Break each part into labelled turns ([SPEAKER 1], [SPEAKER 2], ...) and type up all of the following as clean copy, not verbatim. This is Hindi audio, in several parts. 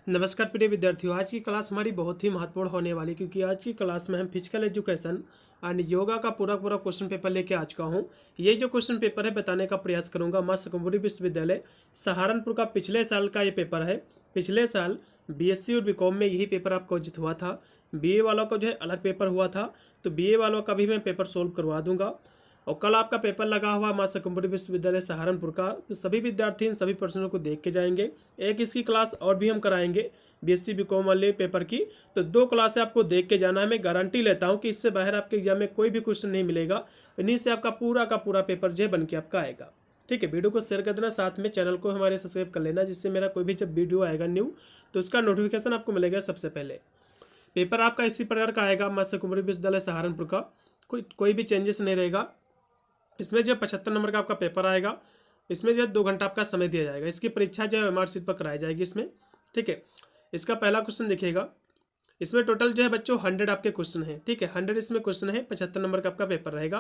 [SPEAKER 1] नमस्कार प्रिय विद्यार्थियों। आज की क्लास हमारी बहुत ही महत्वपूर्ण होने वाली, क्योंकि आज की क्लास में हम फिजिकल एजुकेशन एंड योगा का पूरा क्वेश्चन पेपर लेके आ चुका हूँ। ये जो क्वेश्चन पेपर है बताने का प्रयास करूँगा। माँ शाकंभरी विश्वविद्यालय सहारनपुर का पिछले साल का ये पेपर है। पिछले साल बीएससी और बीकॉम में यही पेपर आपको उचित हुआ था। बीए वालों का जो है अलग पेपर हुआ था, तो बीए वालों का भी मैं पेपर सोल्व करवा दूंगा। और कल आपका पेपर लगा हुआ माँ शाकंभरी विश्वविद्यालय सहारनपुर का, तो सभी विद्यार्थी इन सभी प्रश्नों को देख के जाएंगे। एक इसकी क्लास और भी हम कराएंगे बीएससी बीकॉम वाले पेपर की, तो 2 क्लासें आपको देख के जाना है। मैं गारंटी लेता हूं कि इससे बाहर आपके एग्जाम में कोई भी क्वेश्चन नहीं मिलेगा। इन्हीं से आपका पूरा का पूरा पेपर जो है बन के आपका आएगा। ठीक है, वीडियो को शेयर कर देना, साथ में चैनल को हमारे सब्सक्राइब कर लेना, जिससे मेरा कोई भी जब वीडियो आएगा न्यू तो उसका नोटिफिकेशन आपको मिलेगा सबसे पहले। पेपर आपका इसी प्रकार का आएगा। माँ शाकंभरी विश्वविद्यालय सहारनपुर का कोई भी चेंजेस नहीं रहेगा। इसमें जो 75 नंबर का आपका पेपर आएगा। इसमें जो है 2 घंटा आपका समय दिया जाएगा। इसकी परीक्षा जो है मार्कशीट पर कराई जाएगी इसमें। ठीक है, इसका पहला क्वेश्चन देखिएगा। इसमें टोटल जो है बच्चों 100 आपके क्वेश्चन है। ठीक है, 100 इसमें क्वेश्चन है। 75 नंबर का आपका पेपर रहेगा।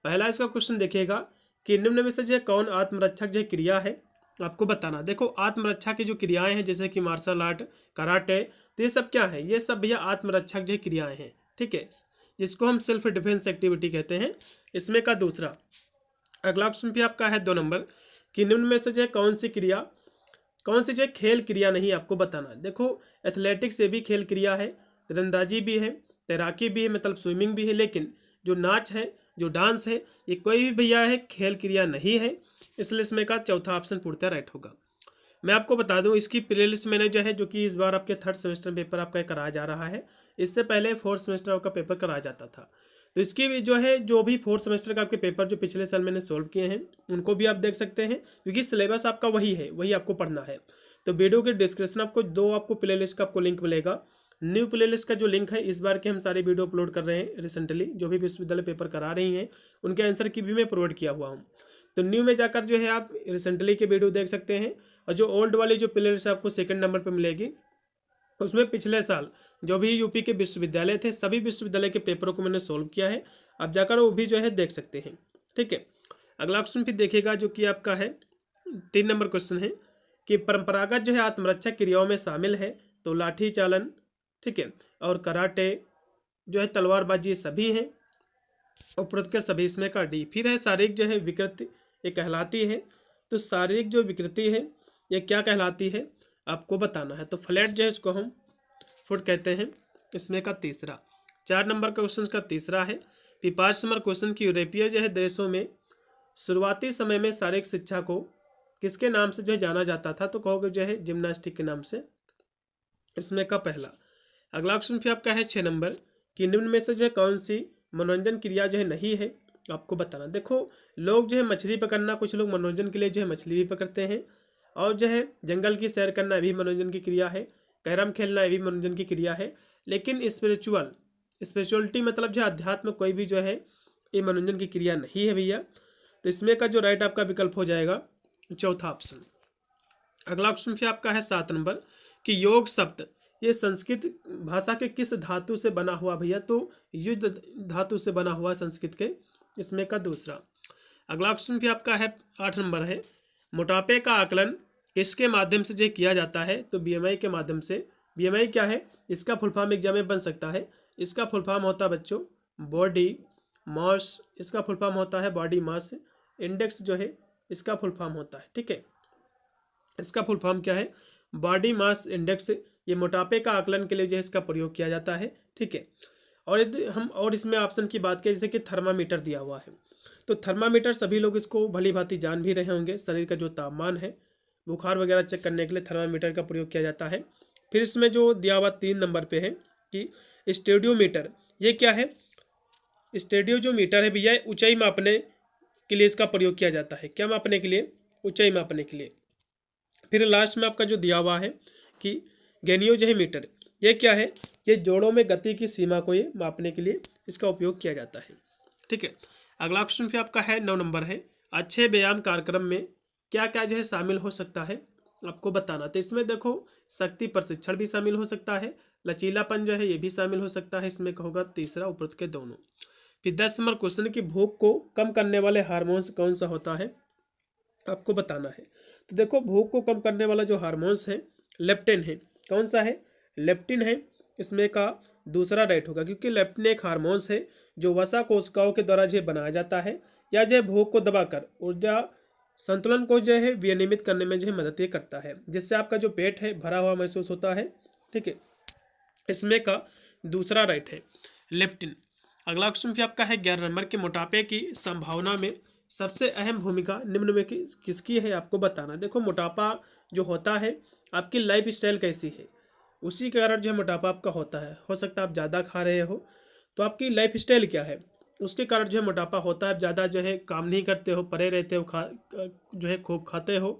[SPEAKER 1] पहला इसका क्वेश्चन देखिएगा कि निम्न में से जो है कौन आत्मरक्षक जो क्रिया है, आपको बताना। देखो, आत्मरक्षा की जो क्रियाएं हैं जैसे कि मार्शल आर्ट, कराटे, तो ये सब क्या है? ये सब भैया आत्मरक्षक जो क्रियाएं हैं। ठीक है, जिसको हम सेल्फ डिफेंस एक्टिविटी कहते हैं। इसमें का दूसरा अगला क्वेश्चन भी आपका है 2 नंबर कि निम्न में से जो है कौन सी जो है खेल क्रिया नहीं, आपको बताना। देखो, एथलेटिक्स ये भी खेल क्रिया है, तीरंदाजी भी है, तैराकी भी है, मतलब स्विमिंग भी है, लेकिन जो नाच है, जो डांस है, ये कोई भी भैया है खेल क्रिया नहीं है। इसलिए इसमें का चौथा ऑप्शन पूर्णतः राइट होगा। मैं आपको बता दूं, इसकी प्लेलिस्ट मैंने जो है, जो कि इस बार आपके 3rd सेमेस्टर पेपर आपका कराया जा रहा है। इससे पहले 4th सेमेस्टर आपका पेपर कराया जाता था। तो इसकी भी जो है, जो भी 4th सेमेस्टर का आपके पेपर जो पिछले साल मैंने सोल्व किए हैं, उनको भी आप देख सकते हैं, क्योंकि सिलेबस आपका वही है, वही आपको पढ़ना है। तो वीडियो के डिस्क्रिप्शन आपको 2 आपको प्लेलिस्ट का आपको लिंक मिलेगा। न्यू प्लेलिस्ट का जो लिंक है, इस बार के हम सारे वीडियो अपलोड कर रहे हैं रिसेंटली, जो भी विश्वविद्यालय पेपर करा रही हैं उनके आंसर की भी मैं प्रोवाइड किया हुआ हूँ। तो न्यू में जाकर जो है आप रिसेंटली के वीडियो देख सकते हैं। और जो ओल्ड वाली जो प्लेलिस्ट आपको 2nd नंबर पर मिलेगी, उसमें पिछले साल जो भी यूपी के विश्वविद्यालय थे, सभी विश्वविद्यालय के पेपरों को मैंने सोल्व किया है। आप जाकर वो भी जो है देख सकते हैं। ठीक है, अगला क्वेश्चन फिर देखिएगा, जो कि आपका है 3 नंबर क्वेश्चन है कि परंपरागत जो है आत्मरक्षा क्रियाओं में शामिल है, तो लाठी चालन, ठीक है, और कराटे जो है, तलवारबाजी, सभी हैं। उपरोक्त के सभी इसमें का डी। फिर है शारीरिक जो है विकृति, ये कहलाती है। तो शारीरिक जो विकृति है ये क्या कहलाती है, आपको बताना है। तो फ्लैट जो है इसको हम फुट कहते हैं। इसमें का तीसरा 4 नंबर का क्वेश्चन का तीसरा है कि 5 नंबर क्वेश्चन की यूरोपीय जो है देशों में शुरुआती समय में शारीरिक शिक्षा को किसके नाम से जो है जाना जाता था, तो कहोगे जो है जिम्नास्टिक के नाम से। इसमें का पहला। अगला क्वेश्चन फिर आपका है 6 नंबर कि निम्न में से जो है कौन सी मनोरंजन क्रिया जो है नहीं है, आपको बताना। देखो, लोग जो है मछली पकड़ना, कुछ लोग मनोरंजन के लिए जो है मछली भी पकड़ते हैं, और जो है जंगल की सैर करना भी मनोरंजन की क्रिया है, कैरम खेलना ये भी मनोरंजन की क्रिया है। लेकिन स्पिरिचुअलिटी मतलब जो अध्यात्म, कोई भी जो है ये मनोरंजन की क्रिया नहीं है भैया। तो इसमें का जो राइट आपका विकल्प हो जाएगा चौथा ऑप्शन। अगला ऑप्शन फिर आपका है 7 नंबर कि योग शब्द ये संस्कृत भाषा के किस धातु से बना हुआ भैया, तो युद्ध धातु से बना हुआ संस्कृत के। इसमें का दूसरा। अगला ऑप्शन भी आपका है 8 नंबर है मोटापे का आकलन किसके माध्यम से जो किया जाता है, तो बीएमआई के माध्यम से। बीएमआई क्या है, इसका फुल फॉर्म एग्जाम में बन सकता है। इसका फुल फॉर्म होता है बच्चों बॉडी मास, इसका फुल फॉर्म होता है बॉडी मास इंडेक्स जो है, इसका फुल फॉर्म होता है। ठीक है, इसका फुल फॉर्म क्या है, बॉडी मास इंडेक्स। ये मोटापे का आकलन के लिए जो है इसका प्रयोग किया जाता है। ठीक है, और यदि हम और इसमें ऑप्शन की बात करें, जैसे कि थर्मामीटर दिया हुआ है, तो थर्मामीटर सभी लोग इसको भली भांति जान भी रहे होंगे। शरीर का जो तापमान है, बुखार वगैरह चेक करने के लिए थर्मामीटर का प्रयोग किया जाता है। फिर इसमें जो दिया हुआ 3 नंबर पे है कि स्टेडियोमीटर, ये क्या है, स्टेडियो जो मीटर है भैया, ऊंचाई मापने के लिए इसका प्रयोग किया जाता है। क्या मापने के लिए, ऊंचाई मापने के लिए। फिर लास्ट में आपका जो दिया हुआ है कि गैनियो जो है मीटर, ये क्या है, ये जोड़ों में गति की सीमा को ये मापने के लिए इसका उपयोग किया जाता है। ठीक है, अगला क्वेश्चन फिर आपका है 9 नंबर है अच्छे व्यायाम कार्यक्रम में क्या क्या जो है शामिल हो सकता है, आपको बताना। तो इसमें देखो, शक्ति प्रशिक्षण भी शामिल हो सकता है, लचीलापन जो है ये भी शामिल हो सकता है। इसमें होगा तीसरा उपरोक्त के दोनों। फिर 10 नंबर क्वेश्चन की भूख को कम करने वाले हार्मोन्स कौन सा होता है, आपको बताना है। तो देखो, भूख को कम करने वाला जो हार्मोन्स है लेप्टिन है, कौन सा है, लेप्टिन है, इसमें का दूसरा राइट होगा, क्योंकि लेप्टिन एक हार्मोन्स है जो वसा कोशिकाओं के द्वारा जो बनाया जाता है या जो भूख को दबाकर ऊर्जा संतुलन को जो है विनियमित करने में जो है मदद ये करता है, जिससे आपका जो पेट है भरा हुआ महसूस होता है। ठीक है, इसमें का दूसरा राइट है लेप्टिन। अगला क्वेश्चन भी आपका है 11 नंबर के, मोटापे की संभावना में सबसे अहम भूमिका निम्न में किसकी है, आपको बताना। देखो मोटापा जो होता है आपकी लाइफ स्टाइल कैसी है उसी के कारण जो है मोटापा आपका होता है। हो सकता है आप ज़्यादा खा रहे हो, तो आपकी लाइफ स्टाइल क्या है उसके कारण जो है मोटापा होता है। ज़्यादा जो है काम नहीं करते हो, परे रहते हो, जो है खूब खाते हो,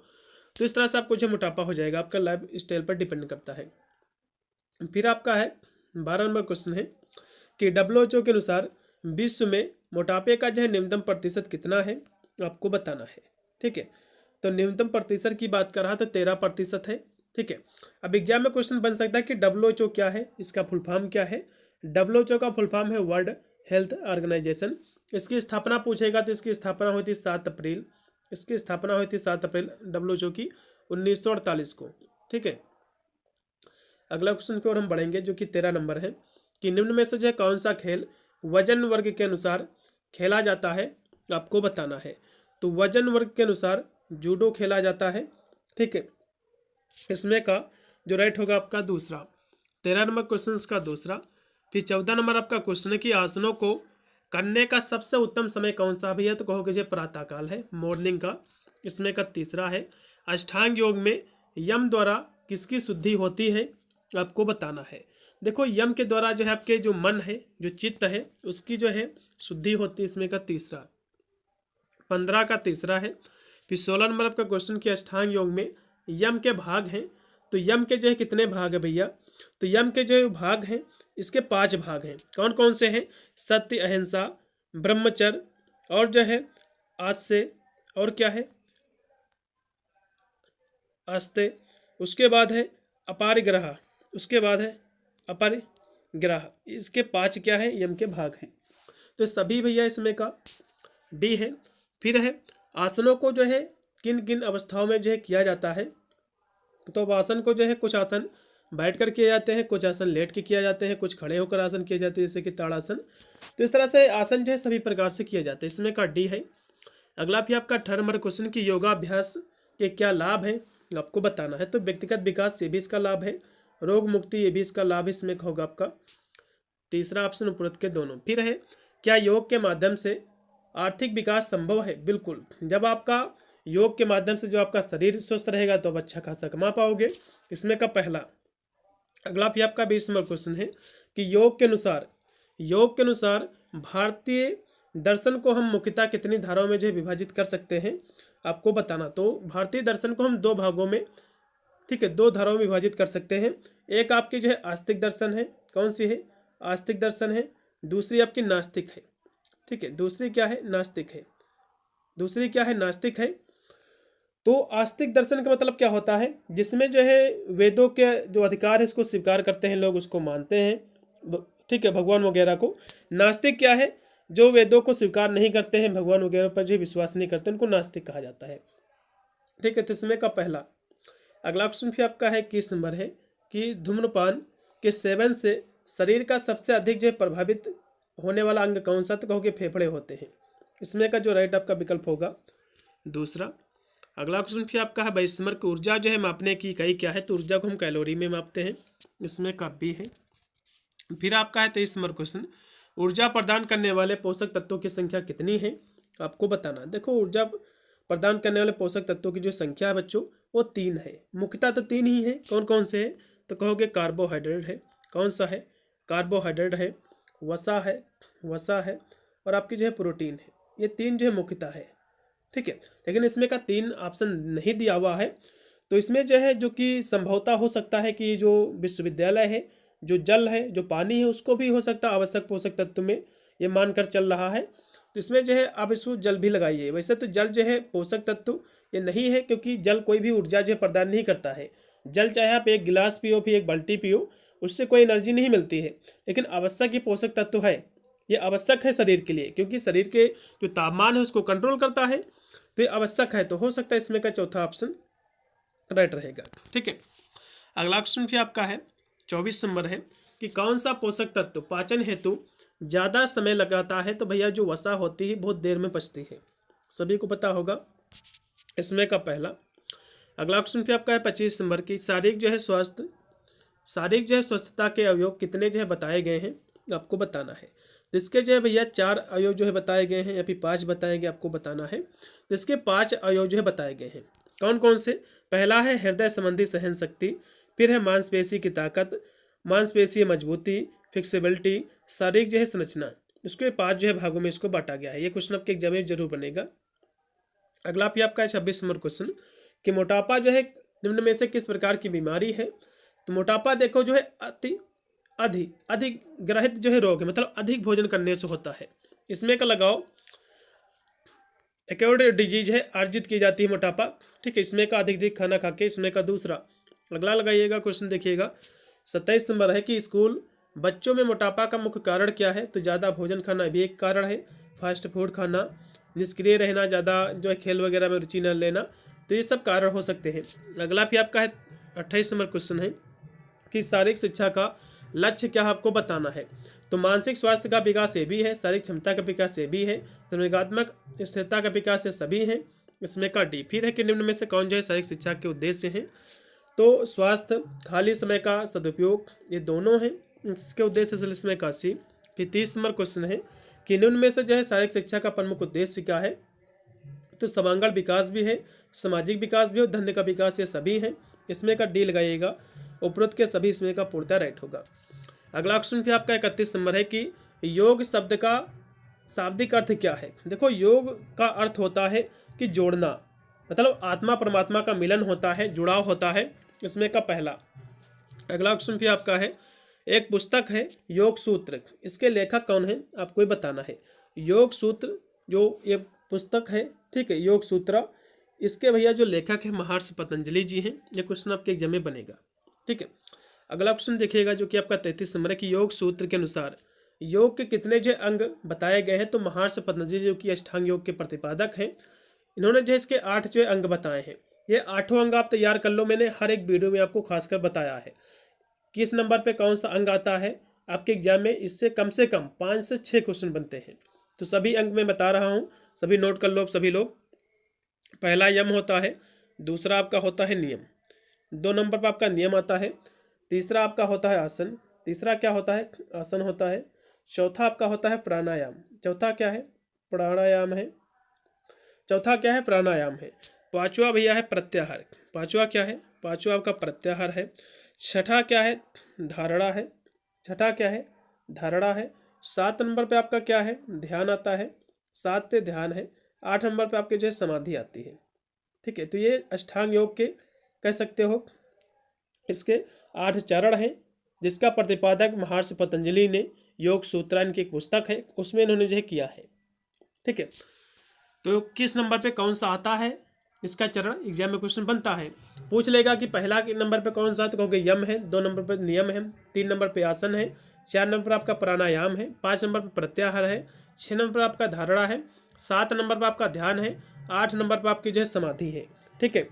[SPEAKER 1] तो इस तरह से आपको जो है मोटापा हो जाएगा। आपका लाइफ स्टाइल पर डिपेंड करता है। फिर आपका है 12 नंबर क्वेश्चन है कि WHO के अनुसार विश्व में मोटापे का जो है न्यूनतम प्रतिशत कितना है, आपको बताना है। ठीक है, तो न्यूनतम प्रतिशत की बात कर रहा तो 13% है। ठीक है, अब एग्जाम में क्वेश्चन बन सकता है कि WHO क्या है, इसका फुल फॉर्म क्या है। WHO का फुल फॉर्म है वर्ल्ड हेल्थ ऑर्गेनाइजेशन। इसकी स्थापना पूछेगा तो इसकी स्थापना हुई थी 7 अप्रैल, इसकी स्थापना हुई थी 7 अप्रैल WHO की 1948 को। ठीक है, अगला क्वेश्चन की ओर हम बढ़ेंगे जो कि 13 नंबर है कि निम्न में से जो है कौन सा खेल वजन वर्ग के अनुसार खेला जाता है, आपको बताना है। तो वजन वर्ग के अनुसार जूडो खेला जाता है। ठीक है, इसमें का जो राइट होगा आपका दूसरा, 13 नंबर क्वेश्चन का दूसरा। फिर 14 नंबर आपका क्वेश्चन है कि आसनों को करने का सबसे उत्तम समय कौन सा भी है, तो कहोगे जो प्रातःकाल है, मॉर्निंग का। इसमें का तीसरा है अष्टांग योग में यम द्वारा किसकी शुद्धि होती है, आपको बताना है। देखो यम के द्वारा जो है आपके जो मन है, जो चित्त है, उसकी जो है शुद्धि होती है। इसमें का तीसरा, 15 का तीसरा है। फिर 16 नंबर आपका क्वेश्चन कि अष्टांग योग में यम के भाग हैं, तो यम के जो है कितने भाग है भैया, तो यम के जो भाग हैं इसके 5 भाग हैं। कौन कौन से हैं, सत्य, अहिंसा, ब्रह्मचर्य और जो है आस्ते, और क्या है आस्ते, उसके बाद है अपरिग्रह, उसके बाद है अपरिग्रह। इसके 5 क्या है, यम के भाग हैं। तो सभी भैया इसमें का डी है। फिर है आसनों को जो है किन किन अवस्थाओं में जो है किया जाता है, तो अब आसन को जो है कुछ आसन बैठ कर किए जाते हैं, कुछ आसन लेट के किया जाते हैं, कुछ खड़े होकर आसन किए जाते हैं जैसे कि ताड़ासन। तो इस तरह से आसन जो है सभी प्रकार से किए जाते हैं। इसमें का डी है। अगला भी आपका 18 नंबर क्वेश्चन की योगाभ्यास के क्या लाभ है, आपको बताना है। तो व्यक्तिगत विकास ये भी इसका लाभ है, रोग मुक्ति ये भी इसका लाभ इसमें होगा आपका तीसरा ऑप्शन उपरोक्त के दोनों। फिर है क्या योग के माध्यम से आर्थिक विकास संभव है, बिल्कुल। जब आपका योग के माध्यम से जो आपका शरीर स्वस्थ रहेगा तो आप अच्छा खासा कमा पाओगे। इसमें का पहला। अगला भी आपका 20 नंबर क्वेश्चन है कि योग के अनुसार भारतीय दर्शन को हम मुख्यतः कितनी धाराओं में जो विभाजित कर सकते हैं, आपको बताना। तो भारतीय दर्शन को हम 2 भागों में, ठीक है, 2 धाराओं में विभाजित कर सकते हैं। एक आपकी जो है आस्तिक दर्शन है, कौन सी है, आस्तिक दर्शन है। दूसरी आपकी नास्तिक है। ठीक है, दूसरी क्या है, नास्तिक है। दूसरी क्या है, नास्तिक है। तो आस्तिक दर्शन का मतलब क्या होता है, जिसमें जो है वेदों के जो अधिकार है इसको स्वीकार करते हैं लोग, उसको मानते हैं, ठीक है, भगवान वगैरह को। नास्तिक क्या है, जो वेदों को स्वीकार नहीं करते हैं, भगवान वगैरह पर जो विश्वास नहीं करते, उनको नास्तिक कहा जाता है। ठीक है, तो इसमें का पहला। अगला क्वेश्चन भी आपका है 21 नंबर है कि धूम्रपान के सेवन से शरीर का सबसे अधिक जो है प्रभावित होने वाला अंग कौन सा, तो कहोगे फेफड़े होते हैं। इसमें का जो राइट आपका विकल्प होगा दूसरा। अगला क्वेश्चन फिर आपका है वैश्मर्क ऊर्जा जो है मापने की इकाई क्या है, तो ऊर्जा को हम कैलोरी में मापते हैं। इसमें का बी है। फिर आपका है 23 नंबर क्वेश्चन, ऊर्जा प्रदान करने वाले पोषक तत्वों की संख्या कितनी है, आपको बताना। देखो ऊर्जा प्रदान करने वाले पोषक तत्वों की जो संख्या है बच्चों वो 3 है, मुख्यतः तो 3 ही है। कौन कौन से है, तो कहोगे कार्बोहाइड्रेट है, कौन सा है, कार्बोहाइड्रेट है, वसा है और आपकी जो है प्रोटीन है। ये 3 जो है मुख्यतः है। ठीक है, लेकिन इसमें का 3 ऑप्शन नहीं दिया हुआ है, तो इसमें जो है जो कि संभवतः हो सकता है कि जो विश्वविद्यालय है, जो जल है, जो पानी है, उसको भी हो सकता है आवश्यक पोषक तत्व में ये मानकर चल रहा है। तो इसमें जो है आप इसको जल भी लगाइए। वैसे तो जल जो है पोषक तत्व ये नहीं है, क्योंकि जल कोई भी ऊर्जा जो है प्रदान नहीं करता है। जल चाहे आप 1 गिलास पियो फिर 1 बाल्टी पियो, उससे कोई एनर्जी नहीं मिलती है। लेकिन आवश्यक ही पोषक तत्व है, ये आवश्यक है शरीर के लिए, क्योंकि शरीर के जो तापमान है उसको कंट्रोल करता है, तो ये आवश्यक है। तो हो सकता है इसमें का चौथा ऑप्शन राइट रहेगा। ठीक है, अगला क्वेश्चन भी आपका है 24 नंबर है कि कौन सा पोषक तत्व पाचन हेतु ज़्यादा समय लगाता है? तो भैया जो वसा होती है बहुत देर में पचती है, सभी को पता होगा। इसमें का पहला। अगला क्वेश्चन भी आपका है 25 नंबर की शारीरिक जो है स्वस्थता के अवयव कितने जो है बताए गए हैं, आपको बताना है। तो इसके जो है भैया 4 अवयव जो है बताए गए हैं या फिर 5 बताए गए, आपको बताना है। तो इसके 5 अवयव जो है बताए गए हैं, कौन कौन से? पहला है हृदय संबंधी सहन शक्ति, फिर है मांसपेशी की ताकत, मांसपेशी मजबूती, फिक्सिबिलिटी, शारीरिक जो है संरचना। इसके 5 जो है भागों में इसको बांटा गया है। ये क्वेश्चन आपके एग्जाम में जरूर बनेगा। अगला भी आपका है 26 नंबर क्वेश्चन कि मोटापा जो है निम्न में से किस प्रकार की बीमारी है? तो मोटापा देखो जो है अधिग्रहित जो है रोग है, मतलब अधिक भोजन करने से होता है। इसमें का लगाओ एक्वायर्ड डिजीज है, अर्जित की जाती है मोटापा, ठीक है। इसमें का अधिक खाना खा के। इसमें का दूसरा। अगला लगाइएगा क्वेश्चन देखिएगा 27 नंबर है कि स्कूल बच्चों में मोटापा का मुख्य कारण क्या है? तो ज़्यादा भोजन खाना भी एक कारण है, फास्ट फूड खाना, निष्क्रिय रहना, ज़्यादा जो है खेल वगैरह में रुचि न लेना, तो ये सब कारण हो सकते हैं। अगला भी आपका है 28 नंबर क्वेश्चन है कि शारीरिक शिक्षा का लक्ष्य क्या है, आपको बताना है। तो मानसिक स्वास्थ्य का विकास ये भी है, शारीरिक क्षमता का विकास ये भी है, संवेगात्मक स्थिरता का विकास ये सभी हैं। इसमें का डी। फिर है कि निम्न में से कौन जो है शारीरिक शिक्षा के उद्देश्य हैं? तो स्वास्थ्य, खाली समय का सदुपयोग, ये दोनों हैं इसके उद्देश्य से। इसमें का सी। फिर 30 नंबर क्वेश्चन है कि निम्न में से जो है शारीरिक शिक्षा का प्रमुख उद्देश्य क्या है? तो सर्वांगीण विकास भी है, सामाजिक विकास भी और धन्य का विकास, ये सभी हैं। इसमें का डी लगाइएगा। उपरोक्त के सभी इसमें का पूर्णतः राइट होगा। अगला क्वेश्चन भी आपका 31 नंबर है कि योग शब्द का शाब्दिक अर्थ क्या है? देखो योग का अर्थ होता है कि जोड़ना, मतलब आत्मा परमात्मा का मिलन होता है, जुड़ाव होता है। इसमें का पहला। अगला क्वेश्चन भी आपका है, एक पुस्तक है योग सूत्र, इसके लेखक कौन है, आपको बताना है। योग सूत्र जो ये पुस्तक है, ठीक है, योग सूत्र, इसके भैया जो लेखक है महर्षि पतंजलि जी हैं। ये क्वेश्चन आपके एग्जाम में बनेगा, ठीक है। अगला क्वेश्चन देखिएगा जो कि आपका 33 नंबर है कि योग सूत्र के अनुसार योग के कितने जो अंग बताए गए हैं? तो महर्षि पतंजलि जो कि अष्टांग योग के प्रतिपादक हैं, इन्होंने जो इसके 8 जो अंग बताए हैं। ये 8 अंग आप तैयार कर लो, मैंने हर एक वीडियो में आपको खासकर बताया है किस नंबर पे कौन सा अंग आता है आपके एग्जाम में। इससे कम 5 से 6 क्वेश्चन बनते हैं, तो सभी अंग मैं बता रहा हूँ, सभी नोट कर लो सभी लोग। पहला यम होता है, दूसरा आपका होता है नियम, 2 नंबर पर आपका नियम आता है, तीसरा आपका होता है आसन, तीसरा क्या होता है? आसन होता है। चौथा आपका होता है प्राणायाम, चौथा क्या है? प्राणायाम है, चौथा क्या है? प्राणायाम है। पांचवा भैया है प्रत्याहार, पांचवा क्या है? पांचवा आपका प्रत्याहार है। छठा क्या है? धारणा है, छठा क्या है? धारणा है। 7 नंबर पे आपका क्या है? ध्यान आता है, 7 पे ध्यान है। 8 नंबर पे आपके जो है समाधि आती है, ठीक है। तो ये अष्टांग योग के कह सकते हो, इसके 8 चरण हैं, जिसका प्रतिपादक महर्षि पतंजलि ने योग सूत्रान की एक पुस्तक है, उसमें इन्होंने जो है किया है, ठीक है। तो किस नंबर पे कौन सा आता है इसका चरण, एग्जाम में क्वेश्चन बनता है। पूछ लेगा कि पहला के नंबर पे कौन सा, तो कहोगे यम है, 2 नंबर पे नियम है, 3 नंबर पे आसन है, 4 नंबर पर आपका प्राणायाम है, 5 नंबर पर प्रत्याहार है, 6 नंबर पर आपका धारणा है, 7 नंबर पर आपका ध्यान है, 8 नंबर पर आपकी जो है समाधि है, ठीक है।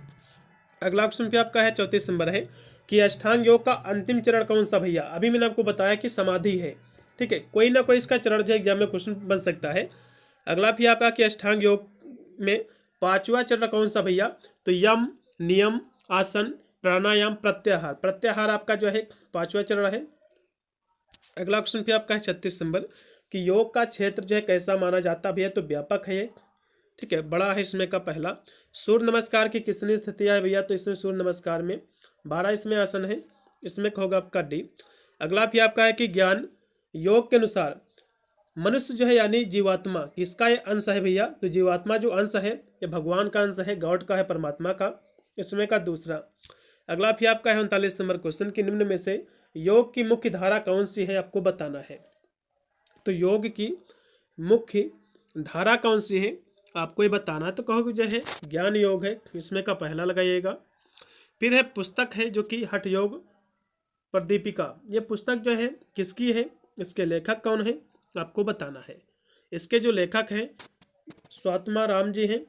[SPEAKER 1] अगला क्वेश्चन पे आपका है 34 नंबर है कि अष्टांग योग का अंतिम चरण कौन सा भैया? अभी मैंने आपको बताया कि समाधि है, ठीक है। कोई ना कोई इसका चरण जो एग्जाम में क्वेश्चन बन सकता है। अगला भी आपका कि अष्टांग योग में 5वां चरण कौन सा भैया? तो यम, नियम, आसन, प्राणायाम, प्रत्याहार, प्रत्याहार आपका जो है 5वां चरण है। अगला क्वेश्चन भी आपका है 36 नंबर कि योग का क्षेत्र जो है कैसा माना जाता भैया? तो व्यापक है, ठीक है, बड़ा है। इसमें का पहला। सूर्य नमस्कार की कितनी स्थितियां है भैया? तो इसमें सूर्य नमस्कार में 12 इसमें आसन है, इसमें होगा आपका डी। अगला भी आपका है कि ज्ञान योग के अनुसार मनुष्य जो है यानी जीवात्मा किसका ये अंश है भैया? तो जीवात्मा जो अंश है ये भगवान का अंश है, गॉड का है, परमात्मा का। इसमें का दूसरा। अगला भी आपका है 39 नंबर क्वेश्चन कि निम्न में से योग की मुख्य धारा कौन सी है, आपको बताना है। तो योग की मुख्य धारा कौन सी है आपको ये बताना है। तो कहोगे जो है ज्ञान योग है, इसमें का पहला लगाइएगा। फिर है पुस्तक है जो कि हठ योग प्रदीपिका, ये पुस्तक जो है किसकी है, इसके लेखक कौन है आपको बताना है। इसके जो लेखक हैं स्वात्मा राम जी हैं,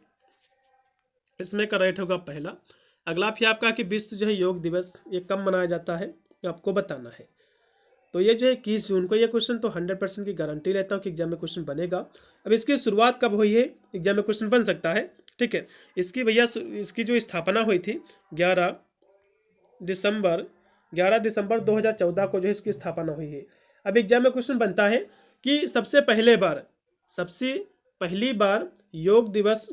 [SPEAKER 1] इसमें का राइट होगा पहला। अगला फिर आपका कि विश्व जो है योग दिवस ये कब मनाया जाता है आपको बताना है। तो ये जो है 21 जून को, ये क्वेश्चन तो 100% की गारंटी लेता हूँ कि एग्जाम में क्वेश्चन बनेगा। अब इसकी शुरुआत कब हुई है, एग्जाम में क्वेश्चन बन सकता है, ठीक है। इसकी भैया इसकी जो स्थापना हुई थी 11 दिसंबर 2014 को जो है इसकी स्थापना हुई है। अब एग्जाम में क्वेश्चन बनता है कि सबसे पहली बार योग दिवस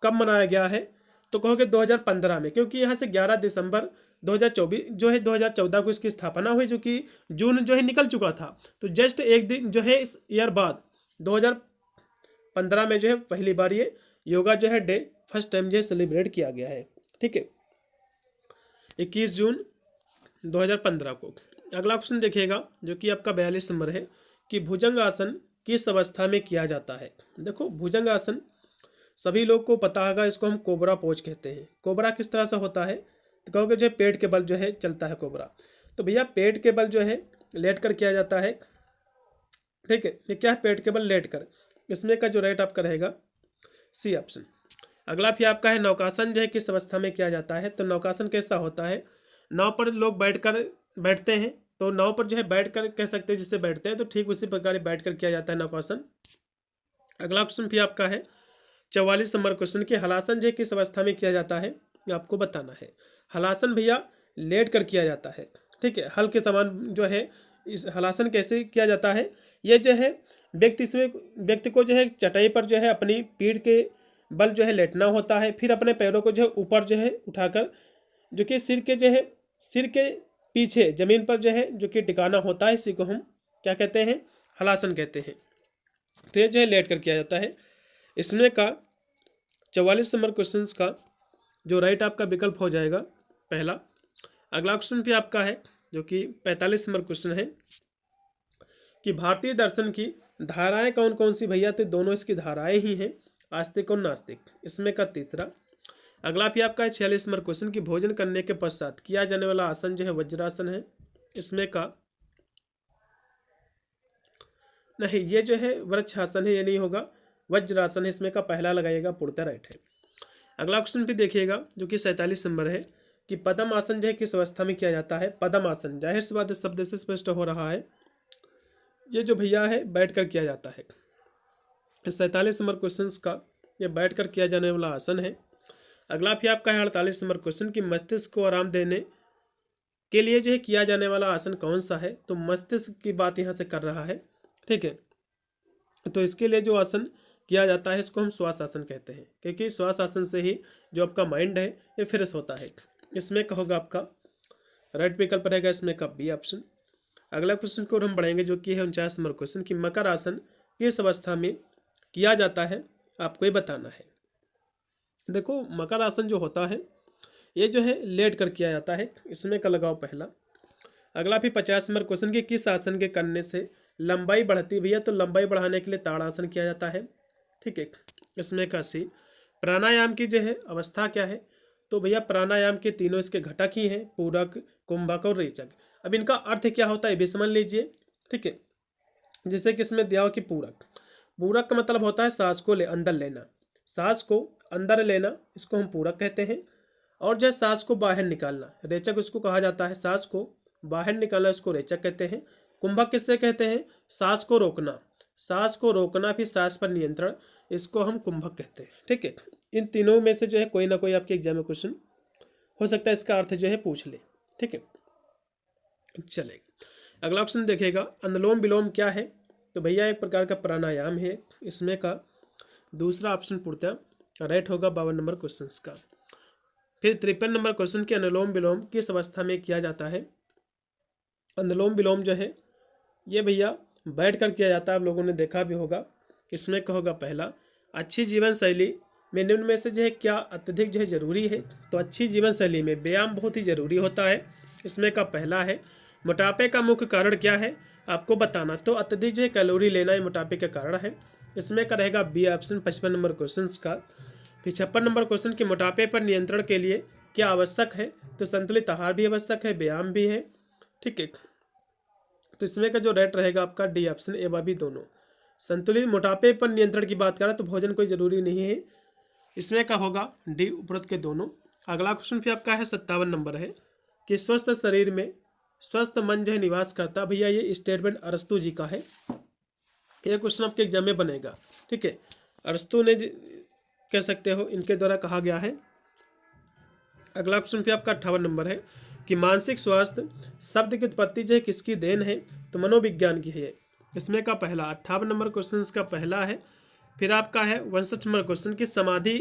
[SPEAKER 1] कब मनाया गया है, तो कहोगे 2015 में, क्योंकि यहाँ से 11 दिसंबर 2024 जो है 2014 को इसकी स्थापना हुई, जो कि जून जो है निकल चुका था। तो जस्ट एक दिन जो है इस ईयर बाद 2015 में जो है पहली बार ये योगा जो है डे फर्स्ट टाइम जो है सेलिब्रेट किया गया है, ठीक है, 21 जून 2015 को। अगला क्वेश्चन देखिएगा जो कि आपका 42 नंबर है कि भुजंग आसन किस अवस्था में किया जाता है। देखो भुजंग आसन सभी लोग को पता होगा, इसको हम कोबरा पोज कहते हैं। कोबरा किस तरह से होता है, तो कहोगे जो है पेट के बल जो है चलता है कोबरा। तो भैया पेट के बल जो है लेट कर किया जाता है, ठीक है। ये क्या है, पेट के बल लेट कर। इसमें का जो राइट आपका रहेगा सी ऑप्शन। अगला फिर आपका है नौकासन जो है किस अवस्था में किया जाता है। तो नौकासन कैसा होता है, नाव पर लोग बैठते हैं, तो नाव पर जो है बैठ कर कह सकते हैं जिससे बैठते हैं, तो ठीक उसी प्रकार बैठ कर किया जाता है नौकासन। अगला क्वेश्चन फिर आपका है 44 नंबर क्वेश्चन कि हलासन जो किस अवस्था में किया जाता है आपको बताना है। हलासन भैया लेट कर किया जाता है, ठीक है। हल के समान जो है इस हलासन कैसे किया जाता है, ये जो है व्यक्ति को जो है चटाई पर जो है अपनी पीठ के बल जो है लेटना होता है, फिर अपने पैरों को जो है ऊपर जो है उठाकर जो कि सिर के पीछे जमीन पर जो है जो कि टिकाना होता है, इसी को हम क्या कहते हैं, हलासन कहते हैं। तो ये जो है लेट कर किया जाता है। इसमें का 44 नंबर क्वेश्चन का जो राइट आपका विकल्प हो जाएगा पहला। अगला क्वेश्चन भी आपका है जो कि 45 नंबर क्वेश्चन है कि भारतीय दर्शन की धाराएं कौन कौन सी भैया, तो दोनों इसकी धाराएं ही हैं, आस्तिक और नास्तिक। इसमें का तीसरा। अगला भी आपका है 46 नंबर क्वेश्चन कि भोजन करने के पश्चात किया जाने वाला आसन जो है वज्रासन है। इसमें का नहीं, ये जो है वृक्षासन है, ये नहीं होगा, वज्रासन है। इसमें का पहला लगाइएगा, पूर्णतः राइट है। अगला क्वेश्चन भी देखिएगा जो कि 47 नंबर है कि पद्म आसन जो है किस अवस्था में किया जाता है। पद्म आसन जाहिर सी बात है शब्द से स्पष्ट हो रहा है, ये जो भैया है बैठकर किया जाता है। 47 नंबर क्वेश्चन का ये बैठकर किया जाने वाला आसन है। अगला भी आपका है 48 नंबर क्वेश्चन कि मस्तिष्क को आराम देने के लिए जो है किया जाने वाला आसन कौन सा है। तो मस्तिष्क की बात यहाँ से कर रहा है, ठीक है। तो इसके लिए जो आसन किया जाता है इसको हम श्वास आसन कहते हैं, क्योंकि श्वास आसन से ही जो आपका माइंड है ये फ्रेश होता है। इसमें का होगा आपका राइट विकल्प रहेगा, इसमें का बी ऑप्शन। अगला क्वेश्चन को हम बढ़ेंगे जो कि है 49 नंबर क्वेश्चन कि मकर आसन किस अवस्था में किया जाता है आपको ये बताना है। देखो मकर आसन जो होता है ये जो है लेट कर किया जाता है, इसमें का लगाओ पहला। अगला भी 50 नंबर क्वेश्चन कि किस आसन के करने से लंबाई बढ़ती भैया, तो लंबाई बढ़ाने के लिए ताड़ासन किया जाता है, ठीक है। इसमें का सी। प्राणायाम की जो है अवस्था क्या है, तो भैया प्राणायाम के तीनों इसके घटक ही हैं, पूरक, कुंभक और रेचक। अब इनका अर्थ क्या होता है ये भी समझ लीजिए, ठीक है। जैसे कि इसमें दिया हो कि पूरक का मतलब होता है सांस को अंदर लेना, सांस को अंदर लेना, इसको हम पूरक कहते हैं। और जो सांस को बाहर निकालना, रेचक उसको कहा जाता है। सांस को बाहर निकालना इसको रेचक कहते हैं। कुंभक किससे कहते हैं, सांस को रोकना फिर सांस पर नियंत्रण, इसको हम कुंभक कहते हैं, ठीक है। इन तीनों में से जो है कोई ना कोई आपके एग्जाम में क्वेश्चन हो सकता है, इसका अर्थ जो है पूछ ले, ठीक है। चलेगा अगला ऑप्शन देखेगा अनुलोम विलोम क्या है, तो भैया एक प्रकार का प्राणायाम है। इसमें का दूसरा ऑप्शन पूर्णतः राइट होगा 52 नंबर क्वेश्चन का। फिर 53 नंबर क्वेश्चन के अनुलोम विलोम किस अवस्था में किया जाता है। अनुलोम विलोम जो है ये भैया बैठ कर किया जाता है, आप लोगों ने देखा भी होगा। इसमें का होगा पहला, अच्छी जीवन शैली में निम्न में से जो है क्या अत्यधिक जो है जरूरी है, तो अच्छी जीवन शैली में व्यायाम बहुत ही जरूरी होता है। इसमें का पहला है मोटापे का मुख्य कारण क्या है आपको बताना, तो अत्यधिक जो है कैलोरी लेना ये मोटापे का कारण है। इसमें का रहेगा बी ऑप्शन 55 नंबर क्वेश्चन का। फिर 56 नंबर क्वेश्चन के मोटापे पर नियंत्रण के लिए क्या आवश्यक है, तो संतुलित आहार भी आवश्यक है, व्यायाम भी है, ठीक है। तो इसमें का जो राइट रहेगा आपका डी ऑप्शन, ए व बी दोनों। संतुलित मोटापे पर नियंत्रण की बात करें तो भोजन कोई जरूरी नहीं है, इसमें का होगा डी उपरोक्त के दोनों। अगला क्वेश्चन भी आपका है 57 नंबर है कि स्वस्थ शरीर में स्वस्थ मन जो है निवास करता। भैया ये स्टेटमेंट अरस्तु जी का है। ये क्वेश्चन आपके एग्जाम में बनेगा। ठीक है, अरस्तु ने कह सकते हो, इनके द्वारा कहा गया है। अगला क्वेश्चन भी आपका 58 नंबर है कि मानसिक स्वास्थ्य शब्द की उत्पत्ति जो है किसकी देन है, तो मनोविज्ञान की है। इसमें का पहला 58 नंबर क्वेश्चन का पहला है। फिर आपका है 62 नंबर क्वेश्चन की समाधि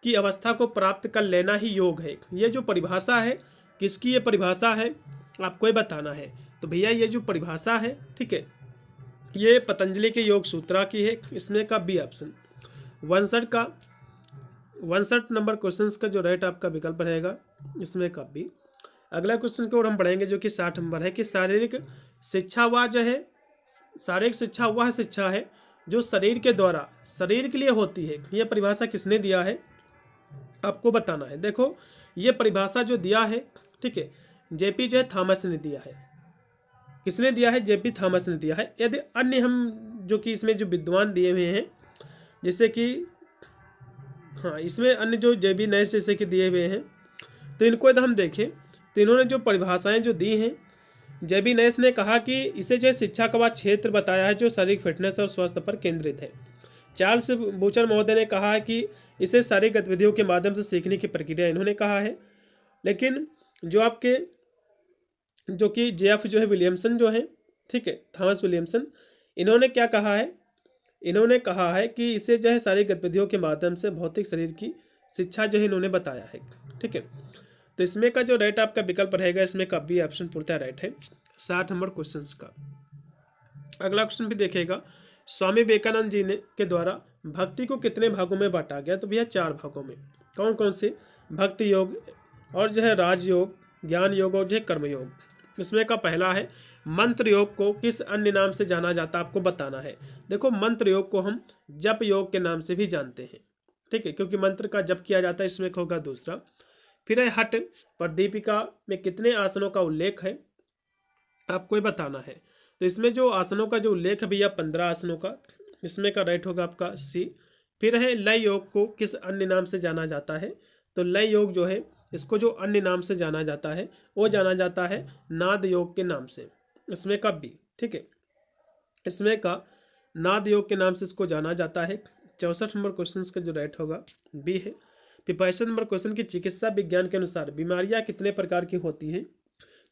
[SPEAKER 1] की अवस्था को प्राप्त कर लेना ही योग है। ये जो परिभाषा है किसकी, ये परिभाषा है आपको ये बताना है। तो भैया ये जो परिभाषा है, ठीक है, ये पतंजलि के योग सूत्रा की है। इसमें का बी ऑप्शन। 62 नंबर क्वेश्चन का जो राइट आपका विकल्प रहेगा इसमें का बी। अगला क्वेश्चन को हम पढ़ेंगे जो कि 60 नंबर है कि शारीरिक शिक्षा वह जो है, शारीरिक शिक्षा वह शिक्षा है जो शरीर के द्वारा शरीर के लिए होती है। यह परिभाषा किसने दिया है आपको बताना है। देखो ये परिभाषा जो दिया है, ठीक है, जेपी जो है थॉमस ने दिया है। किसने दिया है? जेपी थॉमस ने दिया है। यदि अन्य हम जो कि इसमें जो विद्वान दिए हुए हैं, जैसे कि हाँ इसमें अन्य जो जेबी नैश जैसे कि दिए हुए हैं, तो इनको यदि हम देखें तो इन्होंने जो परिभाषाएं जो दी हैं, जेबी नैश ने कहा कि इसे जो है शिक्षा का वह क्षेत्र बताया है जो शारीरिक फिटनेस और स्वास्थ्य पर केंद्रित है। चार्ल्स बूचर महोदय ने कहा है कि इसे शारीरिक गतिविधियों के माध्यम से सीखने की प्रक्रिया इन्होंने कहा है। लेकिन जो आपके जो कि जेएफ जो है विलियमसन जो है, ठीक है, थॉमस विलियमसन, इन्होंने क्या कहा है? इन्होंने कहा है कि इसे जो है शारीरिक गतिविधियों के माध्यम से भौतिक शरीर की शिक्षा जो है इन्होंने बताया है। ठीक है, तो इसमें का जो राइट आपका विकल्प रहेगा इसमें का बी ऑप्शन पूर्णतः राइट है 60 नंबर क्वेश्चन का। अगला क्वेश्चन भी देखेगा, स्वामी विवेकानंद जी ने के द्वारा भक्ति को कितने भागों में बांटा गया? तो भैया 4 भागों में। कौन कौन से? भक्ति योग और जो है राजयोग, ज्ञान योग और जो है कर्मयोग। इसमें का पहला है मंत्र योग को किस अन्य नाम से जाना जाता है आपको बताना है। देखो मंत्र योग को हम जप योग के नाम से भी जानते हैं। ठीक है, क्योंकि मंत्र का जप किया जाता है। इसमें होगा दूसरा। फिर है हठ पर दीपिका में कितने आसनों का उल्लेख है आपको ये बताना है। तो इसमें जो आसनों का जो उल्लेख है भैया 15 आसनों का। इसमें का राइट होगा आपका सी। फिर है लय योग को किस अन्य नाम से जाना जाता है? तो लय योग जो है इसको जो अन्य नाम से जाना जाता है वो जाना जाता है नाद योग के नाम से। इसमें का बी। ठीक है, इसमें का नाद योग के नाम से इसको जाना जाता है। 64 नंबर क्वेश्चन का जो राइट होगा बी है। फिर 65 नंबर क्वेश्चन की चिकित्सा विज्ञान के अनुसार बीमारियां कितने प्रकार की होती हैं?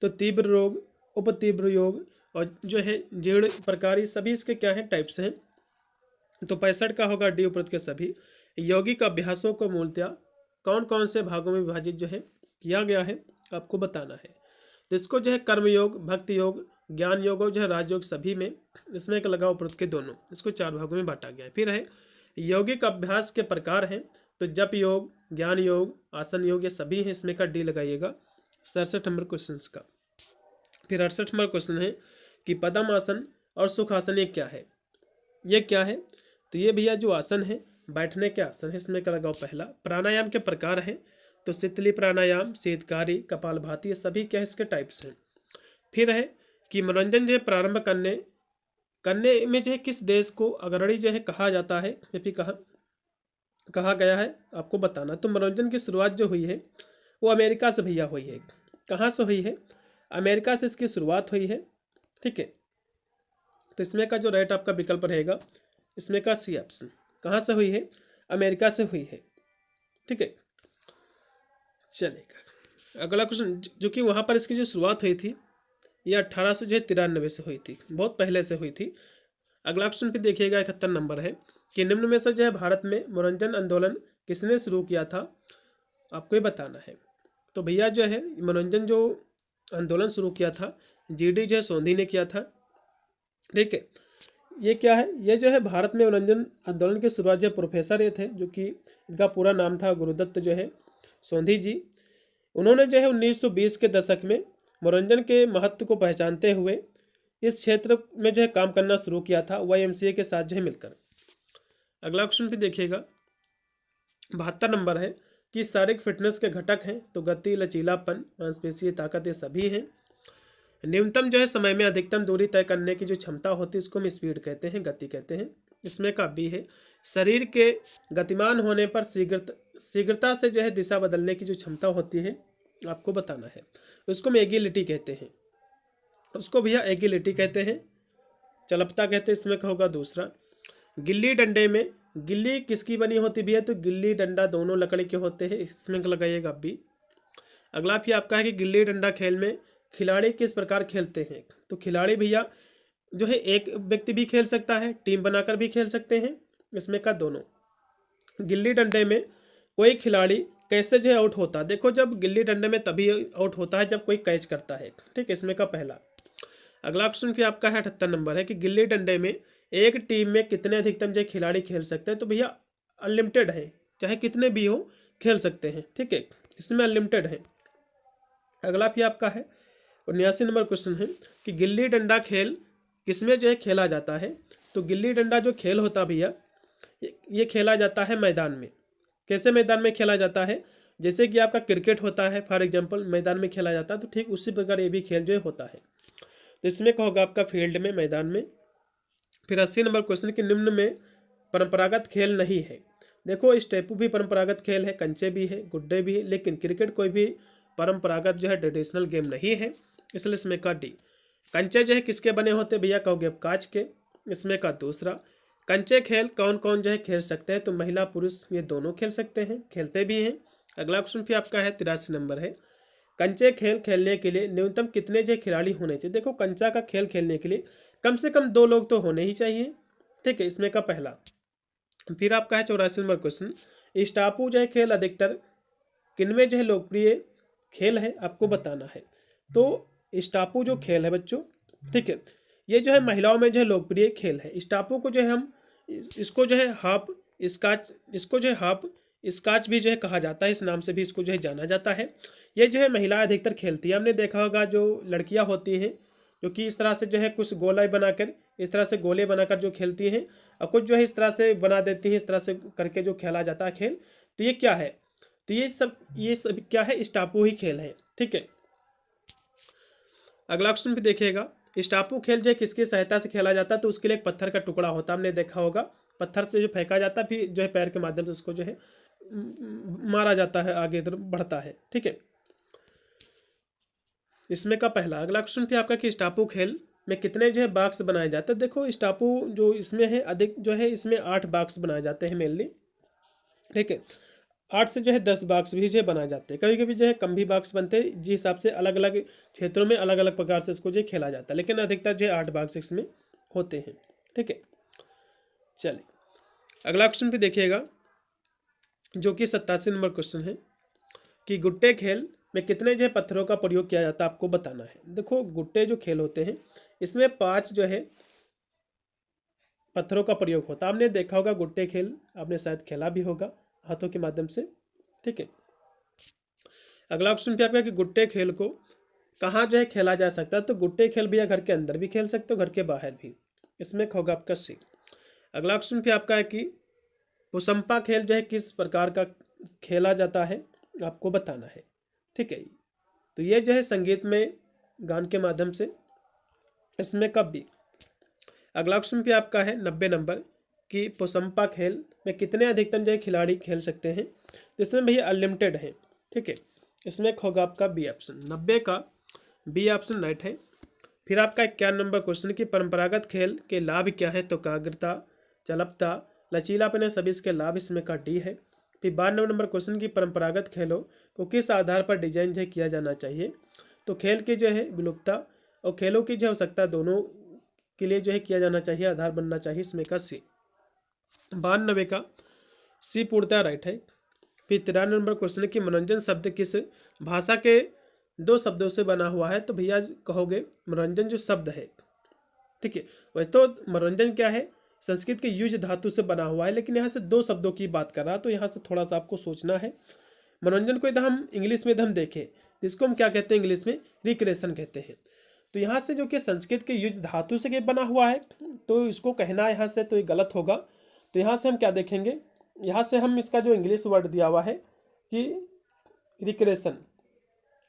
[SPEAKER 1] तो तीव्र रोग, उपतीव्र रोग और जो है जीर्ण प्रकारी, सभी इसके क्या है? टाइप्स हैं। तो 65 का होगा डी उपरोक्त के सभी। यौगिक अभ्यासों को मूलतः कौन कौन से भागों में विभाजित जो है किया गया है आपको बताना है। तो इसको जो है कर्मयोग, भक्ति योग, ज्ञान योग और जो है राजयोग सभी में। इसमें एक लगा उपरोक्त के दोनों, इसको 4 भागों में बांटा गया है। फिर है यौगिक अभ्यास के प्रकार हैं, तो जप योग, ज्ञान योग, आसन योग, ये सभी हैं। इसमें का डी लगाइएगा 67 नंबर क्वेश्चन का। फिर 68 नंबर क्वेश्चन है कि पद्म आसन और सुखासन ये क्या है? ये क्या है? तो ये भैया जो आसन है बैठने के आसन है। इसमें का लगाओ पहला। प्राणायाम के प्रकार हैं, तो शीतली प्राणायाम, शीतकारी, कपालभाति, ये सभी क्या है? इसके टाइप्स हैं। फिर है कि मनोरंजन जो है प्रारंभ करने में जो है किस देश को अग्रणी जो है कहा जाता है, ये भी कहा गया है आपको बताना। तो मनोरंजन की शुरुआत जो हुई है वो अमेरिका से भैया हुई है। कहाँ से हुई है? अमेरिका से इसकी शुरुआत हुई है। ठीक है, तो इसमें का जो राइट आपका विकल्प रहेगा इसमें का सी ऑप्शन। कहाँ से हुई है? अमेरिका से हुई है। ठीक है, चलेगा। अगला क्वेश्चन जो कि वहाँ पर इसकी जो शुरुआत हुई थी ये 1893 से हुई थी, बहुत पहले से हुई थी। अगला क्वेश्चन भी देखिएगा 71 नंबर है कि निम्न में से जो है भारत में मनोरंजन आंदोलन किसने शुरू किया था आपको ये बताना है। तो भैया जो है मनोरंजन जो आंदोलन शुरू किया था जीडी जो है सोंधी ने किया था। ठीक है, ये क्या है? ये जो है भारत में मनोरंजन आंदोलन की शुरुआत जो प्रोफेसर ये थे, जो कि इनका पूरा नाम था गुरुदत्त जो है सोंधी जी। उन्होंने जो है 1920 के दशक में मनोरंजन के महत्व को पहचानते हुए इस क्षेत्र में जो है काम करना शुरू किया था YMCA के साथ जो है मिलकर। अगला क्वेश्चन भी देखिएगा 72 नंबर है कि शारीरिक फिटनेस के घटक हैं, तो गति, लचीलापन, मांसपेशीय ताकत, ये सभी हैं। न्यूनतम जो है समय में अधिकतम दूरी तय करने की जो क्षमता होती है इसको हम स्पीड कहते हैं, गति कहते हैं। इसमें का बी है। शरीर के गतिमान होने पर शीघ्रता से जो है दिशा बदलने की जो क्षमता होती है आपको बताना है, उसको हम एगिलिटी कहते हैं, उसको भैया एगिलिटी कहते हैं, चलपता कहते हैं। इसमें का होगा दूसरा। गिल्ली डंडे में गिल्ली किसकी बनी होती भी है, तो गिल्ली डंडा दोनों लकड़ी के होते हैं, इसमें लगाइएगा बी। अगला भी आपका है कि गिल्ली डंडा खेल में खिलाड़ी किस प्रकार खेलते हैं, तो खिलाड़ी भैया जो है एक व्यक्ति भी खेल सकता है, टीम बनाकर भी खेल सकते हैं, इसमें का दोनों। गिल्ली डंडे में कोई खिलाड़ी कैसे जो है आउट होता है, देखो जब गिल्ली डंडे में तभी आउट होता है जब कोई कैच करता है, ठीक है, इसमें का पहला। अगला क्वेश्चन भी आपका है 78 नंबर है कि गिल्ली डंडे में एक टीम में कितने अधिकतम जो खिलाड़ी खेल सकते हैं, तो भैया अनलिमिटेड है, चाहे कितने भी हो खेल सकते हैं, ठीक है, इसमें अनलिमिटेड है। अगला भी आपका है 79 नंबर क्वेश्चन है कि गिल्ली डंडा खेल किसमें जो है खेला जाता है, तो गिल्ली डंडा जो खेल होता भैया ये खेला जाता है मैदान में। कैसे मैदान में खेला जाता है, जैसे कि आपका क्रिकेट होता है फॉर एग्जांपल मैदान में खेला जाता है, तो ठीक उसी प्रकार ये भी खेल जो है होता है, तो इसमें क्या होगा आपका फील्ड में, मैदान में। फिर 80 नंबर क्वेश्चन कि निम्न में परंपरागत खेल नहीं है, देखो स्टेपू भी परंपरागत खेल है, कंचे भी है, गुड्डे भी है, लेकिन क्रिकेट कोई भी परंपरागत जो है ट्रेडिशनल गेम नहीं है, इसलिए इसमें का डी। कंचे जो है किसके बने होते भैया, कहोगे अब कांच के, इसमें का दूसरा। कंचे खेल कौन कौन जो है खेल सकते हैं, तो महिला पुरुष ये दोनों खेल सकते हैं, खेलते भी हैं। अगला क्वेश्चन भी आपका है 83 नंबर है, कंचे खेल खेलने के लिए न्यूनतम कितने जो खिलाड़ी होने चाहिए, देखो कंचा का खेल खेलने के लिए कम से कम 2 लोग तो होने ही चाहिए, ठीक है, इसमें का पहला। फिर आपका है 84 नंबर क्वेश्चन, स्टापू जो है खेल अधिकतर किनमें जो है लोकप्रिय खेल है, आपको बताना है। तो स्टापू जो खेल है बच्चों, ठीक है, ये जो है महिलाओं में जो है लोकप्रिय खेल है। स्टापू को जो है हम इसको जो है हाफ स्काच, इसको जो है हाफ स्काच भी जो है कहा जाता है, इस नाम से भी इसको जो है जाना जाता है। ये जो है महिलाएं अधिकतर खेलती है, हमने देखा होगा जो लड़कियां होती हैं जो कि इस तरह से जो है कुछ गोला बनाकर, इस तरह से गोले बनाकर जो खेलती हैं, और कुछ जो है इस तरह से बना देती हैं, इस तरह से करके जो खेला जाता है खेल, तो ये क्या है, तो ये सब क्या है, स्टापू ही खेल है, ठीक है। अगला क्वेश्चन भी देखिएगा, स्टापू खेल जो है किसकी सहायता से खेला जाता है, तो उसके लिए एक पत्थर का टुकड़ा होता है, हमने देखा होगा, पत्थर से जो फेंका जाता है, फिर जो है पैर के माध्यम से उसको जो है मारा जाता है, आगे तरफ बढ़ता है, ठीक है, इसमें का पहला। अगला क्वेश्चन भी आपका कि स्टापू खेल में कितने जो है बॉक्स बनाए जाते हैं, देखो स्टापू जो इसमें है अधिक जो है इसमें 8 बॉक्स बनाए जाते हैं मेनली, ठीक है, 8 से जो है 10 बॉक्स भी जो है बनाए जाते हैं, कभी कभी जो है कम भी बॉक्स बनते हैं, जिस हिसाब से अलग अलग क्षेत्रों में अलग अलग प्रकार से इसको जो खेला जाता है, लेकिन अधिकतर जो है 8 बॉक्स इसमें होते हैं, ठीक है। चलिए अगला क्वेश्चन भी देखिएगा जो कि 87 नंबर क्वेश्चन है कि गुट्टे खेल में कितने जो है पत्थरों का प्रयोग किया जाता है, आपको बताना है। देखो गुट्टे जो खेल होते हैं इसमें 5 जो है पत्थरों का प्रयोग होता है, आपने देखा होगा गुट्टे खेल, आपने शायद खेला भी होगा हाथों के माध्यम से, ठीक है। अगला क्वेश्चन क्या आपका कि गुट्टे खेल को कहाँ जो है खेला जा सकता है, तो गुट्टे खेल भी घर के अंदर भी खेल सकते हो, घर के बाहर भी, इसमें होगा आपका सी। अगला क्वेश्चन भी आपका है कि पुसंपा खेल जो है किस प्रकार का खेला जाता है, आपको बताना है, ठीक है। तो ये जो है संगीत में गान के माध्यम से, इसमें कब भी। अगला क्वेश्चन भी आपका है 90 नंबर कि पुसंपा खेल में कितने अधिकतम जो है खिलाड़ी खेल सकते हैं, तो इसमें भैया अनलिमिटेड है, ठीक है, इसमें होगा आपका बी ऑप्शन, 90 का बी ऑप्शन राइट है। फिर आपका 51 नंबर क्वेश्चन कि परंपरागत खेल के लाभ क्या है, तो एकाग्रता, चलपता, लचीलापन, सभी इसके लाभ, इसमें का डी है। फिर 92 नंबर क्वेश्चन की परंपरागत खेलों को किस आधार पर डिजाइन जो किया जाना चाहिए, तो खेल की जो है विलुप्तता और खेलों की जो आवश्यकता दोनों के लिए जो है किया जाना चाहिए, आधार बनना चाहिए, इसमें का सी। 92 का सी पूर्णतः राइट है। फिर 93 नंबर क्वेश्चन है कि मनोरंजन शब्द किस भाषा के 2 शब्दों से बना हुआ है, तो भैया कहोगे मनोरंजन जो शब्द है, ठीक है, वैसे तो मनोरंजन क्या है संस्कृत के युज धातु से बना हुआ है, लेकिन यहाँ से 2 शब्दों की बात कर रहा है, तो यहाँ से थोड़ा सा आपको सोचना है। मनोरंजन को यदि हम इंग्लिश में हम देखें तो इसको हम क्या कहते हैं, इंग्लिश में रिक्रिएशन कहते हैं। तो यहाँ से जो कि संस्कृत के युज धातु से बना हुआ है, तो इसको कहना है यहाँ से तो ये गलत होगा। तो यहाँ से हम क्या देखेंगे, यहाँ से हम इसका जो इंग्लिश वर्ड दिया हुआ है कि रिक्रिएशन,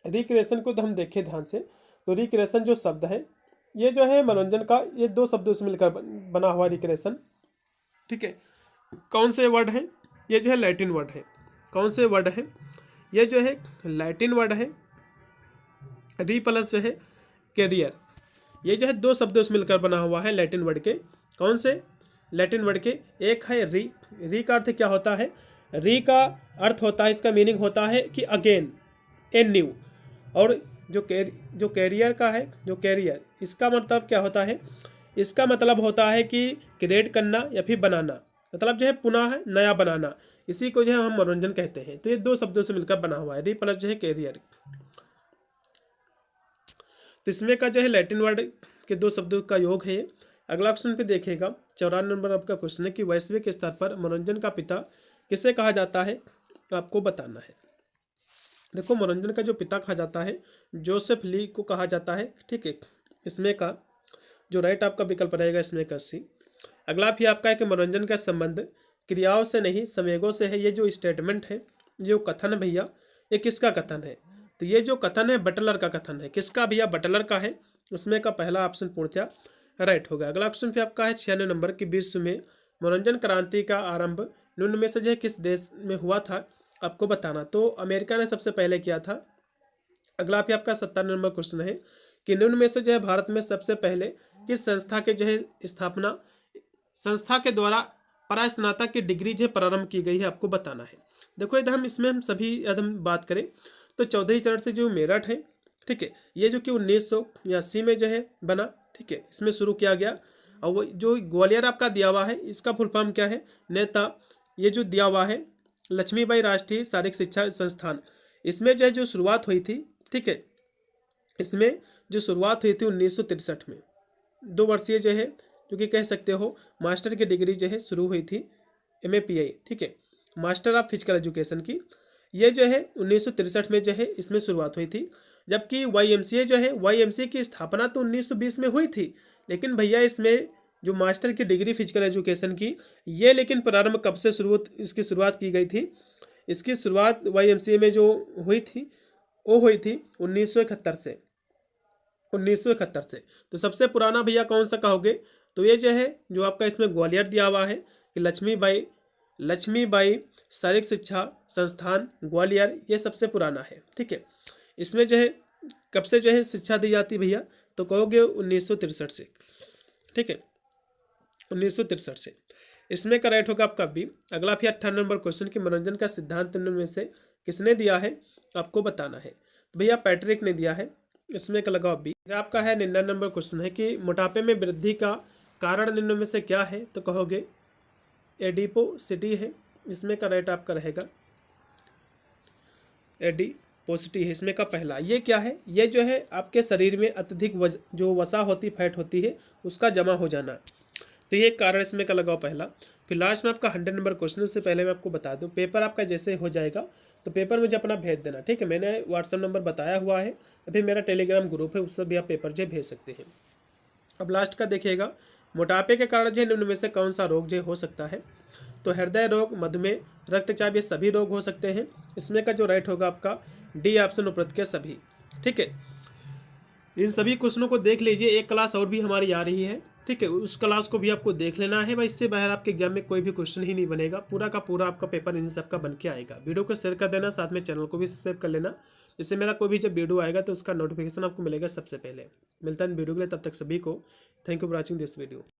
[SPEAKER 1] रिक्रिएशन को तो हम देखें ध्यान से, तो रिक्रिएशन जो शब्द है ये जो है मनोरंजन का, ये 2 शब्दों से मिलकर बना हुआ रिक्रिएशन, ठीक है। कौन से वर्ड हैं? ये जो है लैटिन वर्ड है। कौन से वर्ड है? ये जो है लैटिन वर्ड है। री प्लस जो है कैरियर, ये जो है दो शब्दों से मिलकर बना हुआ है लैटिन वर्ड के। कौन से लैटिन वर्ड के? एक है री। री का अर्थ क्या होता है? री का अर्थ होता है, इसका मीनिंग होता है कि अगेन, ए न्यू। और जो कैरियर का है, जो कैरियर, इसका मतलब क्या होता है? इसका मतलब होता है कि क्रिएट करना या फिर बनाना, मतलब जो है पुनः नया बनाना। इसी को जो है हम मनोरंजन कहते हैं। तो ये दो शब्दों से मिलकर बना हुआ है, री प्लस जो है कैरियर। तो इसमें का जो है लैटिन वर्ड के दो शब्दों का योग है। अगला ऑप्शन पे देखिएगा, 54 नंबर आपका क्वेश्चन है कि वैश्विक स्तर पर मनोरंजन का पिता किसे कहा जाता है? आपको बताना है। देखो, मनोरंजन का जो पिता कहा जाता है, जोसेफ ली को कहा जाता है। ठीक है, इसमें का जो राइट आपका विकल्प रहेगा इसमें का सी। अगला भी आपका है कि मनोरंजन का संबंध क्रियाओं से नहीं संवेगों से है। ये जो स्टेटमेंट है, जो कथन भैया, ये किसका कथन है? तो ये जो कथन है बटलर का कथन है। किसका भैया? बटलर का है। इसमें का पहला ऑप्शन पूर्णतः राइट होगा। अगला ऑप्शन पे आपका है 96 नंबर की, विश्व में मनोरंजन क्रांति का आरंभ निम्न में से जो है किस देश में हुआ था? आपको बताना। तो अमेरिका ने सबसे पहले किया था। अगला भी आपका 57 नंबर क्वेश्चन है कि निम्न में से जो है भारत में सबसे पहले किस संस्था के जो है स्थापना, संस्था के द्वारा परास्नातक की डिग्री जो है प्रारंभ की गई है? आपको बताना है। देखो, यदि हम इसमें हम सभी यदि हम बात करें तो चौधरी चरण से जो मेरठ है, ठीक है, ये जो कि 1980 में जो है बना। ठीक है, इसमें शुरू किया गया। और वो जो ग्वालियर आपका दिया हुआ है, इसका फुल फॉर्म क्या है? नेता। ये जो दिया हुआ है लक्ष्मीबाई राष्ट्रीय शारीरिक शिक्षा संस्थान, इसमें जो है जो शुरुआत हुई थी, ठीक है, इसमें जो शुरुआत हुई थी 1963 में। 2 वर्षीय जो है, जो कि कह सकते हो मास्टर की डिग्री जो है शुरू हुई थी, MAPI, ठीक है, मास्टर ऑफ फिजिकल एजुकेशन की। ये जो है 1963 में जो है इसमें शुरुआत हुई थी। जबकि YMCA जो है, YMCA की स्थापना तो 1920 में हुई थी, लेकिन भैया इसमें जो मास्टर की डिग्री फिजिकल एजुकेशन की, ये लेकिन प्रारंभ कब से इसकी शुरुआत की गई थी? इसकी शुरुआत YMCA में जो हुई थी वो हुई थी 1971 से। 1971 से। तो सबसे पुराना भैया कौन सा कहोगे? तो ये जो है जो आपका इसमें ग्वालियर दिया हुआ है कि लक्ष्मीबाई शारीरिक शिक्षा संस्थान ग्वालियर, ये सबसे पुराना है। ठीक है, इसमें जो है कब से जो है शिक्षा दी जाती भैया? तो कहोगे 1963 से। ठीक है, 1963 से। इसमें का राइट होगा आपका बी। अगला फिर 58 नंबर क्वेश्चन की मनोरंजन का सिद्धांत निम्न में से किसने दिया है? आपको बताना है। भैया पैट्रिक ने दिया है। इसमें का लगाओ बी। आपका है 99 नंबर क्वेश्चन है कि मोटापे में वृद्धि का कारण निम्न में से क्या है? तो कहोगे एडिपोसिटी है। इसमें का राइट आपका रहेगा एडिपोसिटी है। इसमें का पहला ये क्या है? ये जो है आपके शरीर में अत्यधिक जो वसा होती, फैट होती है, उसका जमा हो जाना। तो ये कारण इसमें का लगाओ पहला। फिर लास्ट में आपका 100 नंबर क्वेश्चन, उससे पहले मैं आपको बता दूं, पेपर आपका जैसे हो जाएगा तो पेपर मुझे अपना भेज देना। ठीक है, मैंने व्हाट्सएप नंबर बताया हुआ है, अभी मेरा टेलीग्राम ग्रुप है, उससे भी आप पेपर जो भेज सकते हैं। अब लास्ट का देखिएगा, मोटापे के कारण जो निम्न में से कौन सा रोग जो हो सकता है? तो हृदय रोग, मधुमेह, रक्तचाप, ये सभी रोग हो सकते हैं। इसमें का जो राइट होगा आपका डी ऑप्शन, उपरोक्त के सभी। ठीक है, इन सभी क्वेश्चनों को देख लीजिए। एक क्लास और भी हमारी आ रही है, ठीक है, उस क्लास को भी आपको देख लेना है भाई। इससे बाहर आपके एग्जाम में कोई भी क्वेश्चन ही नहीं बनेगा, पूरा का पूरा आपका पेपर इन सब का बन के आएगा। वीडियो को शेयर कर देना, साथ में चैनल को भी सब्सक्राइब कर लेना, जिससे मेरा कोई भी जब वीडियो आएगा तो उसका नोटिफिकेशन आपको मिलेगा सबसे पहले। मिलता है वीडियो के लिए, तब तक सभी को thank you for watching this video.